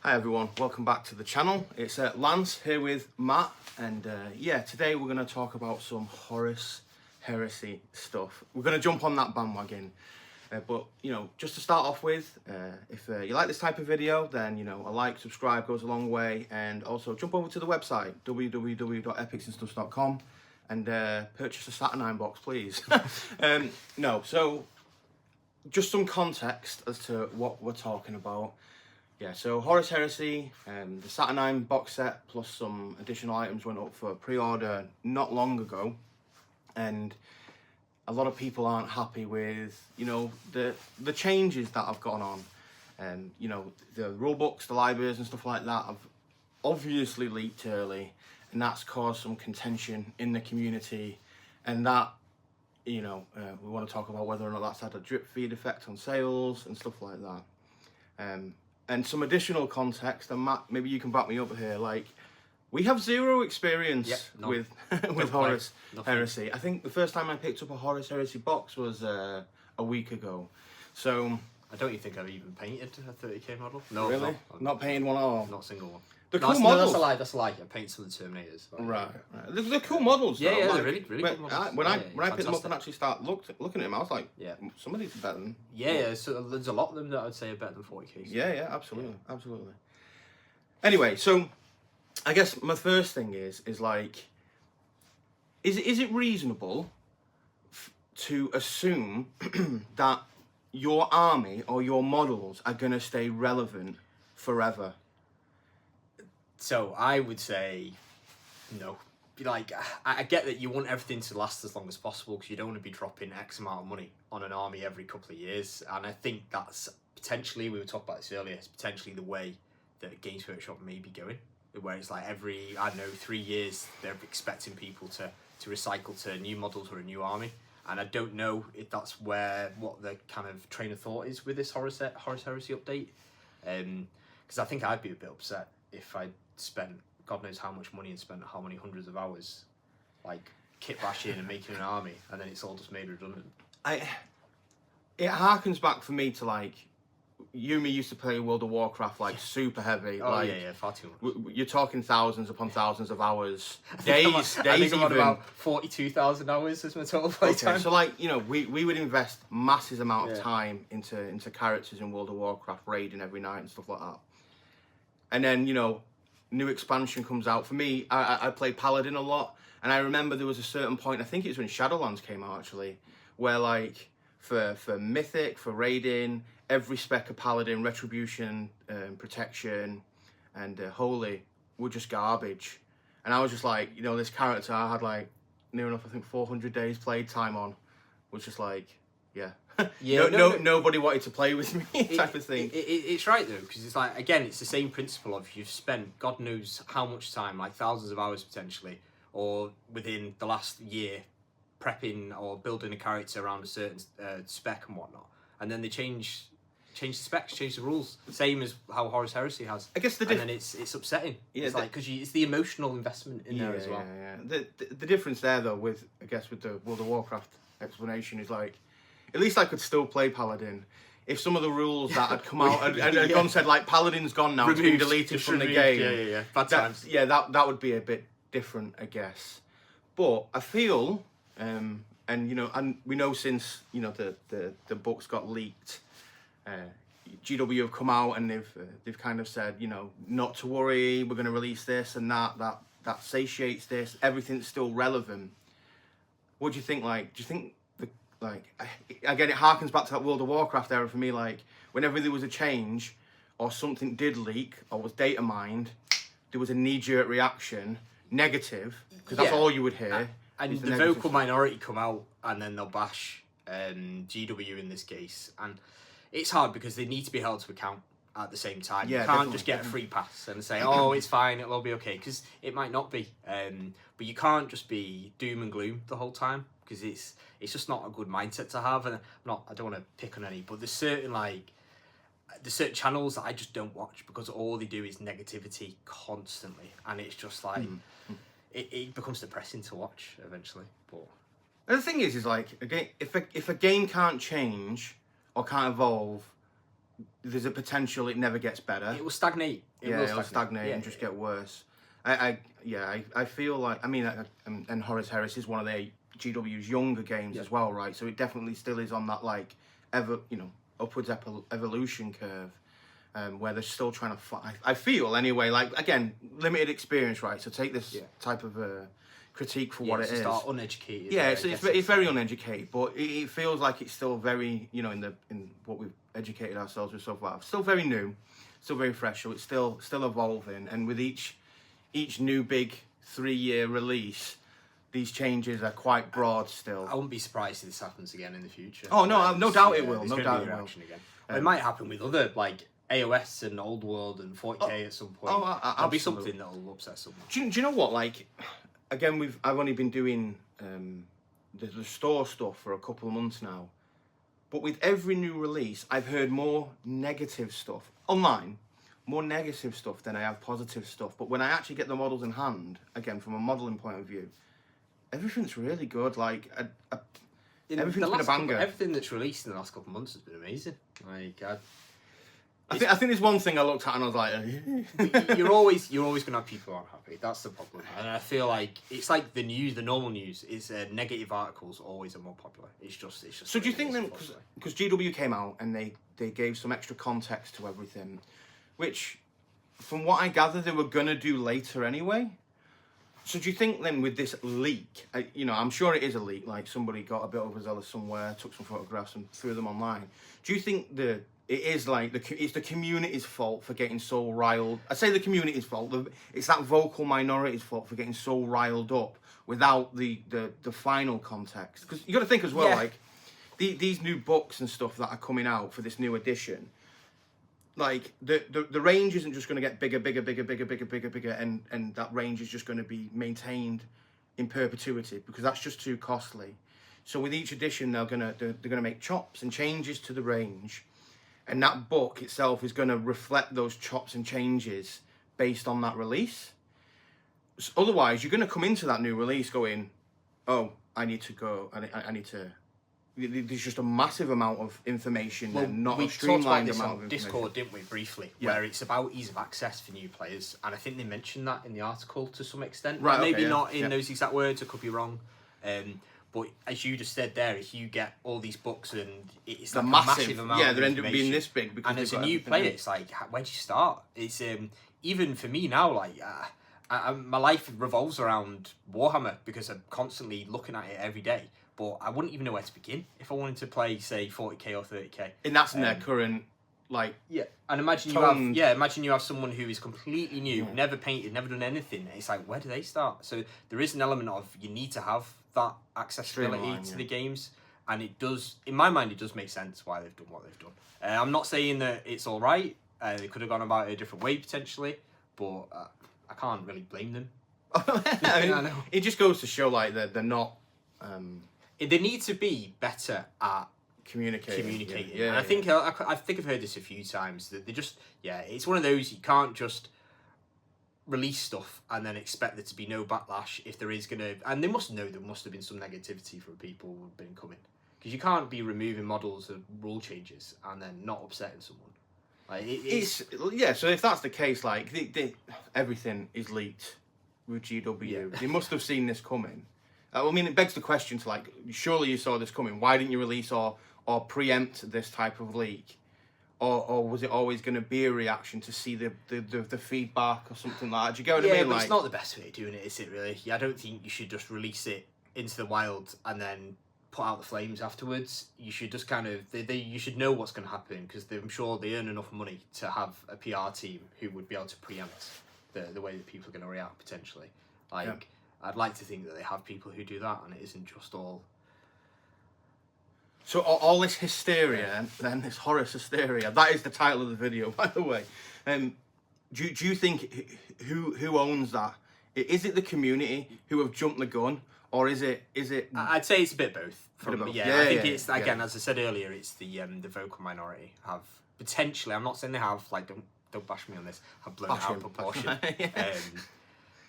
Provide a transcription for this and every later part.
Hi everyone, welcome back to the channel. It's Lance here with Matt, and yeah, today we're going to talk about some Horus Heresy stuff. We're going to jump on that bandwagon, but you know, just to start off with, if you like this type of video, then you know, a like, subscribe goes a long way, and also jump over to the website www.Epics'N'Stuffs.com and purchase a Saturn box, please. So just some context as to what we're talking about. Yeah, so Horus Heresy, the Saturn box set plus some additional items went up for pre-order not long ago, and a lot of people aren't happy with, you know, the changes that have gone on. You know, the rule books, the libraries and stuff like that have obviously leaked early, and that's caused some contention in the community, and that, you know, we want to talk about whether or not that's had a drip feed effect on sales and stuff like that. And some additional context, and Matt, maybe you can back me up here, like, we have zero experience with Horus Heresy. I think the first time I picked up a Horus Heresy box was a week ago. So I don't even think I've even painted a 30k model. No, really? Not painting one at all? Not a single one. The cool models. No, that's a lie. I paint some of the Terminators. Right. They're cool models. Yeah, though. yeah, like, they're really good models. When I picked them up and actually start looking at them, I was like, yeah, some of these are better than. Yeah, so there's a lot of them that I'd say are better than 40k. Yeah, absolutely, absolutely. Anyway, so I guess my first thing is like, is it reasonable to assume that your army or your models are going to stay relevant forever? So I would say no. Like, I get that you want everything to last as long as possible because you don't want to be dropping X amount of money on an army every couple of years. And I think that's potentially, we were talking about this earlier, it's potentially the way that Games Workshop may be going. Where it's like every, I don't know, 3 years, they're expecting people to recycle to new models or a new army. And I don't know if that's what the kind of train of thought is with this Horus Heresy update. Because I think I'd be a bit upset if I spent God knows how much money and spent how many hundreds of hours like kit bashing and making an army, and then it's all just made redundant. It harkens back for me to like, Yumi used to play World of Warcraft like super heavy. Oh like, yeah, far too much. You're talking thousands upon thousands of hours, days. I think I'm even. about 42,000 hours as my total playtime. So like, you know, we would invest massive amount of time into characters in World of Warcraft, raiding every night and stuff like that. And then, you know, new expansion comes out. For me, I play Paladin a lot, and I remember there was a certain point, I think it was when Shadowlands came out actually, where like for Mythic, for raiding, every spec of Paladin, Retribution, Protection, and Holy were just garbage. And I was just like, you know, this character I had like near enough, I think 400 days played time on, was just like, yeah. Yeah, nobody wanted to play with me, type of thing. It's right though, because it's like, again, it's the same principle of you've spent God knows how much time, like thousands of hours potentially, or within the last year, prepping or building a character around a certain spec and whatnot, and then they change the specs, change the rules, same as how Horus Heresy has. I guess and then it's upsetting. Yeah, it's like because it's the emotional investment in there as well. Yeah. The difference there though, with I guess with the World of Warcraft explanation is like, at least I could still play Paladin. If some of the rules that had come out had gone said like Paladin's gone now, it's been deleted from the game. Yeah. Bad times. Yeah, that would be a bit different, I guess. But I feel, and you know, and we know since, you know, the books got leaked, GW have come out and they've kind of said, you know, not to worry, we're going to release this and that satiates this. Everything's still relevant. What do you think? Like, do you think? Like, again, it harkens back to that World of Warcraft era for me. Like, whenever there was a change or something did leak or was data mined, there was a knee-jerk reaction, negative, because that's all you would hear. And the vocal minority come out and then they'll bash GW in this case. And it's hard because they need to be held to account at the same time. Yeah, you can't just get a free pass and say, oh, it's fine, it'll all be okay, because it might not be. But you can't just be doom and gloom the whole time, because it's just not a good mindset to have. And I don't want to pick on any, but there's certain channels that I just don't watch because all they do is negativity constantly, and it's just like it becomes depressing to watch eventually. But and the thing is like, again, if a game can't change or can't evolve, there's a potential it never gets better. It will stagnate. It'll stagnate and just get worse. I feel like, I mean, and Horus Heresy is one of the GW's younger games as well, right? So it definitely still is on that like upwards evolution curve, where they're still trying to fight. I feel anyway, like, again, limited experience, right? So take this type of critique for what it is. Start uneducated. Yeah, it's very uneducated, but it feels like it's still very, in what we've educated ourselves with so far, still very new, still very fresh. So it's still evolving, and with each new big 3-year release, these changes are quite broad still. I wouldn't be surprised if this happens again in the future. Oh no, no doubt it will. No doubt it will. Again. It might happen with other like AOS and Old World and 40k at some point. That'll be something that'll upset someone. Do you know what? Like, again, I've only been doing the store stuff for a couple of months now, but with every new release, I've heard more negative stuff online. More negative stuff than I have positive stuff. But when I actually get the models in hand, again, from a modelling point of view, everything's really good. Like, everything's been a banger. Everything that's released in the last couple of months has been amazing. Like, I think there's one thing I looked at and I was like, you're always going to have people who aren't happy. That's the problem. And I feel like it's like the news, the normal news is negative articles always are more popular. It's just. So do you think then, because GW came out and they gave some extra context to everything, which, from what I gather, they were going to do later anyway. So do you think then with this leak, I'm sure it is a leak, like somebody got a bit overzealous somewhere, took some photographs and threw them online. Do you think it is like it's the community's fault for getting so riled? I say the community's fault. It's that vocal minority's fault for getting so riled up without the final context. Because you got to think as well, like these new books and stuff that are coming out for this new edition. Like the range isn't just going to get bigger, and that range is just going to be maintained in perpetuity because that's just too costly. So with each edition, they're gonna make chops and changes to the range, and that book itself is going to reflect those chops and changes based on that release. So otherwise, you're going to come into that new release going, "Oh, I need to go. I need to." There's just a massive amount of information and not a streamlined amount of information. Discord, didn't we, briefly? Yeah. Where it's about ease of access for new players, and I think they mentioned that in the article to some extent. Right, maybe not in those exact words. I could be wrong. But as you just said there, if you get all these books and it's like a massive amount, they end up being this big. Because and as a new player, it's like, where do you start? It's even for me now, like my life revolves around Warhammer because I'm constantly looking at it every day. But I wouldn't even know where to begin if I wanted to play, say, 40k or 30k. And that's in their current, like... Yeah, and imagine you have someone who is completely new, never painted, never done anything. It's like, where do they start? So there is an element of you need to have that accessibility to the games. And it does, in my mind, it does make sense why they've done what they've done. I'm not saying that it's all right. They could have gone about it a different way, potentially. But I can't really blame them. I know. It just goes to show, like, that they're not... They need to be better at communicating. Yeah, and I think I've heard this a few times that they just it's one of those you can't just release stuff and then expect there to be no backlash if there is gonna. And they must know there must have been some negativity from people who've been coming because you can't be removing models of rule changes and then not upsetting someone. Like So if that's the case, like everything is leaked with GW. Yeah. They must have seen this coming. I mean, it begs the question to, like, surely you saw this coming. Why didn't you release or preempt this type of leak? Or was it always going to be a reaction to see the feedback or something like that? Do you get what I mean? But it's not the best way of doing it, is it, really? I don't think you should just release it into the wild and then put out the flames afterwards. You should just kind of... you should know what's going to happen because I'm sure they earn enough money to have a PR team who would be able to preempt the way that people are going to react, potentially. I'd like to think that they have people who do that, and it isn't just all... So all this hysteria, then this Horus Hysteria, that is the title of the video, by the way. Do you think who owns that? Is it the community who have jumped the gun, or is it? I'd say it's a bit both. I think it's again, as I said earlier, it's the vocal minority have potentially. I'm not saying they have. Like, don't bash me on this. Have blown it out of proportion.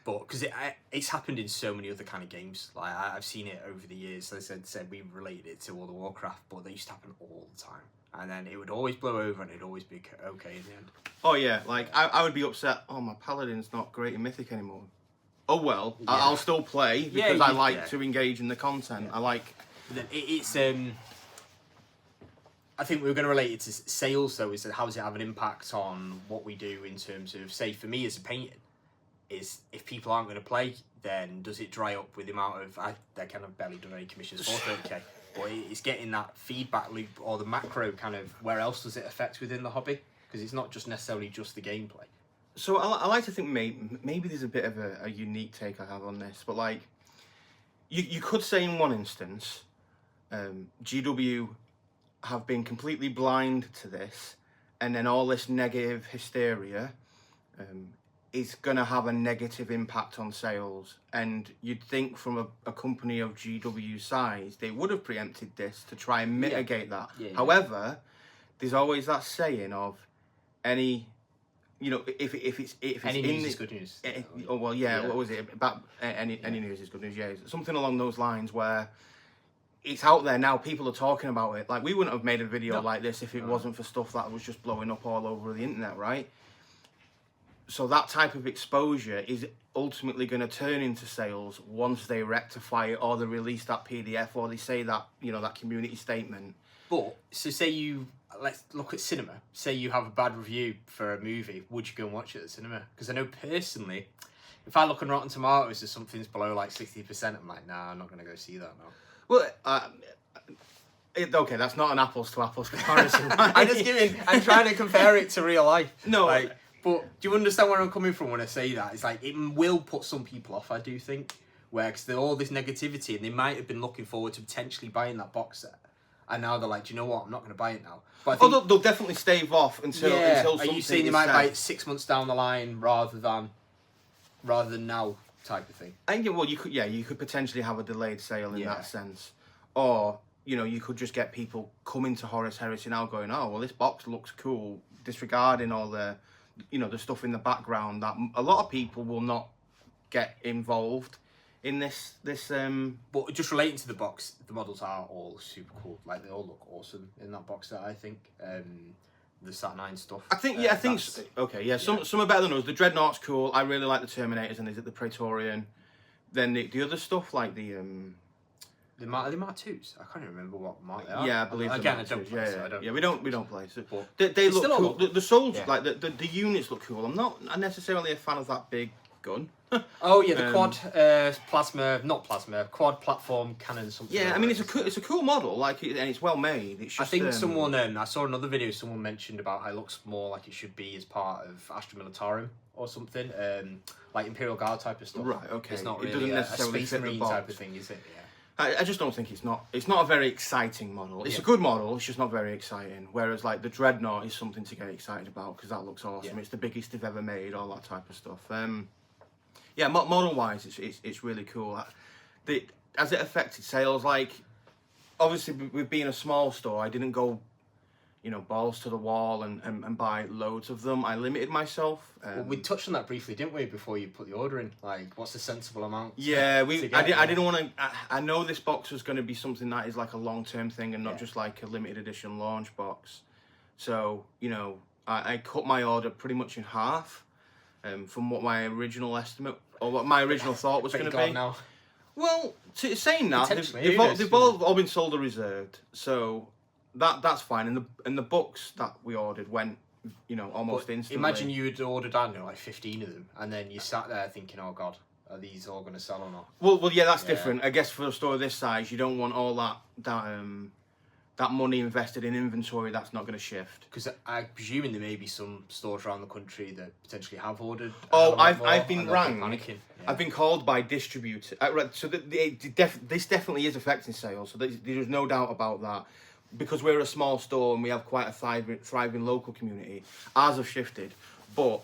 But because it's happened in so many other kind of games, like I've seen it over the years. As I said we related it to World of Warcraft, but they used to happen all the time. and then it would always blow over and it'd always be okay in the end. Oh yeah, like I would be upset. Oh, my Paladin's not great in Mythic anymore. Oh well, I'll still play because I like to engage in the content. Yeah. I like. Then it's I think we were going to relate it to sales though. Is that how does it have an impact on what we do in terms of, say, for me as a painter, is if people aren't going to play, then does it dry up with the amount of they kind of barely done any commissions for 30k, but it's getting that feedback loop or the macro kind of where else does it affect within the hobby, because it's not just necessarily just the gameplay. So I like to think maybe there's a bit of a unique take I have on this, but like you could say in one instance, GW have been completely blind to this, and then all this negative hysteria is going to have a negative impact on sales. And you'd think from a company of GW size, they would have preempted this to try and mitigate that. Yeah. However, there's always that saying of any, you know, if it's Any news is good news. Oh well, yeah. What was it about? Any news is good news. Yeah, something along those lines where it's out there now. People are talking about it. Like, we wouldn't have made a video like this if it wasn't for stuff that was just blowing up all over the internet, right? So that type of exposure is ultimately going to turn into sales once they rectify it, or they release that PDF, or they say that, you know, that community statement. But so say let's look at cinema. Say you have a bad review for a movie, would you go and watch it at the cinema? Because I know personally, if I look on Rotten Tomatoes and something's below like 60%, I'm like, nah, I'm not going to go see that now. Well, okay, that's not an apples to apples comparison. Right? I'm trying to compare it to real life. No, like, but do you understand where I'm coming from when I say that? It's like, it will put some people off, I do think, where because there's all this negativity and they might have been looking forward to potentially buying that box set. And now they're like, do you know what? I'm not going to buy it now. But I think, they'll definitely stave off until something. Are you saying they might buy it 6 months down the line rather than now type of thing? I think, well, you could potentially have a delayed sale in that sense. Or, you know, you could just get people coming to Horus Heresy now going, oh, well, this box looks cool, disregarding all the, you know, the stuff in the background that a lot of people will not get involved in this. But just relating to the box, the models are all super cool. Like, they all look awesome in that box set, I think. The Saturn stuff. I think, some are better than others. The Dreadnought's cool. I really like the Terminators, and is it the Praetorian? Then the other stuff, like the Mark IIs? I can't even remember what Mark they are. Yeah, I believe again, I don't play, so I don't. Yeah, we don't play. So they look cool. The soldiers, like the units look cool. I'm not necessarily a fan of that big gun. Oh yeah, the quad platform cannon something. Yeah, I mean it's a cool model, like and it's well made. It's just, I think someone I saw another video. Someone mentioned about how it looks more like it should be as part of Astra Militarum or something, like Imperial Guard type of stuff. Right. Okay. It's not it really doesn't necessarily a Space Marine type of thing, is it? Yeah. I just don't think it's not a very exciting model. It's a good model, it's just not very exciting. Whereas like the Dreadnought is something to get excited about because that looks awesome. Yeah. It's the biggest they've ever made, all that type of stuff. Model wise, it's really cool. Has it affected sales? Like, obviously with being a small store, I didn't go, you know, balls to the wall and buy loads of them. I limited myself. Well, we touched on that briefly, didn't we, before you put the order in? Like, what's the sensible amount? Yeah, I didn't want to. I know this box was going to be something that is like a long-term thing and not just like a limited edition launch box. So, you know, I cut my order pretty much in half from what my original estimate or what my original thought was going to be. Now. Well, saying that, they've all been sold or reserved, so that's fine. And the books that we ordered went, you know, almost instantly. Imagine you had ordered, I don't know, like 15 of them, and then you sat there thinking, oh God, are these all going to sell or not? Well, yeah, that's different. I guess for a store this size, you don't want all that money invested in inventory that's not going to shift. Because I'm presuming there may be some stores around the country that potentially have ordered. Oh, I've been rang. Yeah. I've been called by distributors. So this definitely is affecting sales. So there's no doubt about that. Because we're a small store and we have quite a thriving local community, ours have shifted. But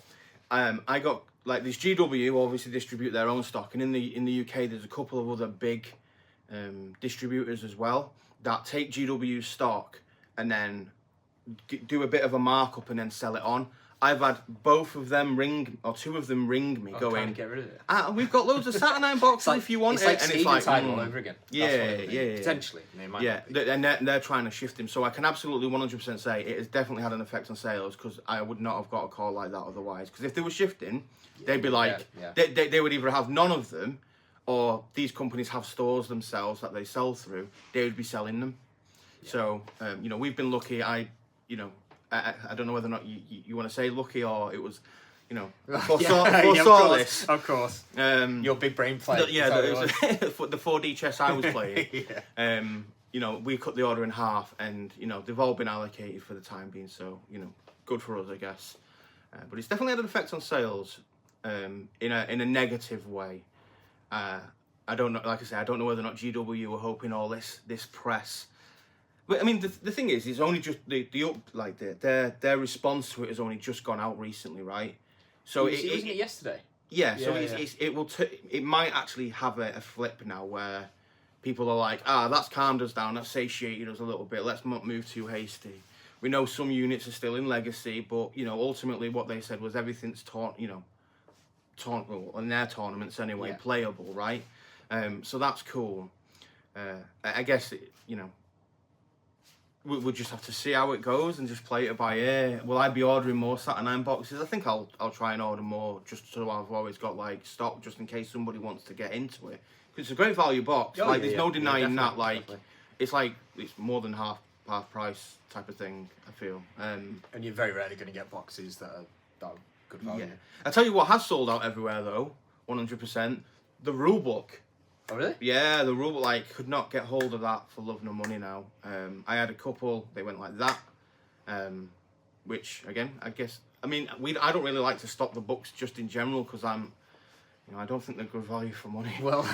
I got, like, this GW obviously distribute their own stock, and in the UK there's a couple of other big distributors as well that take GW stock and then do a bit of a markup and then sell it on. I've had both of them two of them ring me, going, get rid of it. We've got loads of Saturn boxes if you want it's it. like And Steven it's like, all over again. Yeah. Potentially. They might not be. And they're trying to shift him. So I can absolutely 100% say it has definitely had an effect on sales, because I would not have got a call like that otherwise. Because if they were shifting, they'd be like, They would either have none of them, or these companies have stores themselves that they sell through. They would be selling them. Yeah. So, we've been lucky. I don't know whether or not you want to say lucky, or it was, foresaw this. Of course. Your big brain play. The 4D chess I was playing. We cut the order in half, and they've all been allocated for the time being. So good for us, I guess. But it's definitely had an effect on sales, in a negative way. I don't know. Like I say, I don't know whether or not GW were hoping all this press. But I mean, the thing is, it's only just their response to it has only just gone out recently, right? So wasn't it yesterday? Yeah. So it might actually have a flip now, where people are like, that's calmed us down, that's satiated us a little bit. Let's not move too hasty. We know some units are still in legacy, but ultimately what they said was everything's in their tournaments anyway, playable, right? So that's cool. I guess we'll just have to see how it goes and just play it by ear. Will I be ordering more Saturn boxes? I think I'll try and order more, just so I've always got stock, just in case somebody wants to get into it. Because it's a great value box. There's no denying that. Definitely. It's more than half price type of thing, I feel. And you're very rarely going to get boxes that are good value. Yeah. I tell you what has sold out everywhere though, 100%. The rule book. Oh really? Yeah, the rule book, could not get hold of that for love nor money now. I had a couple, they went like that. Which again, I guess, I don't really like to stock the books just in general, because I don't think they're good value for money. Well,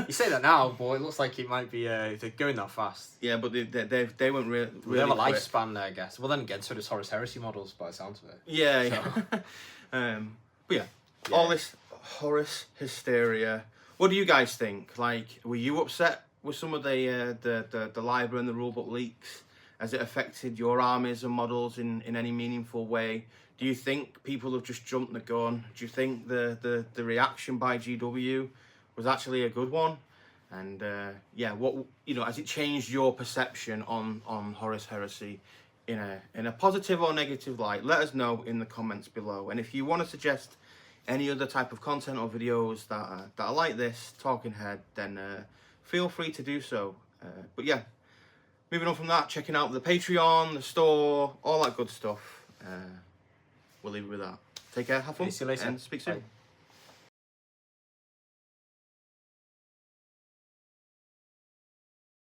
you say that now, but it looks like it might be they're going that fast. Yeah, but they went really they have a lifespan there, I guess. Well, then again, so does Horus Heresy models, by the sounds of it. Yeah, so. But all this Horus Hysteria. What do you guys think? Were you upset with some of the library and the rulebook leaks? Has it affected your armies and models in any meaningful way? Do you think people have just jumped the gun? Do you think the reaction by GW was actually a good one? And what has it changed your perception on Horus Heresy in a positive or negative light? Let us know in the comments below. And if you want to suggest any other type of content or videos that are like this, talking head, then feel free to do so. But yeah, moving on from that, checking out the Patreon, the store, all that good stuff. We'll leave it with that. Take care, have fun, See you later. And speak soon. Bye.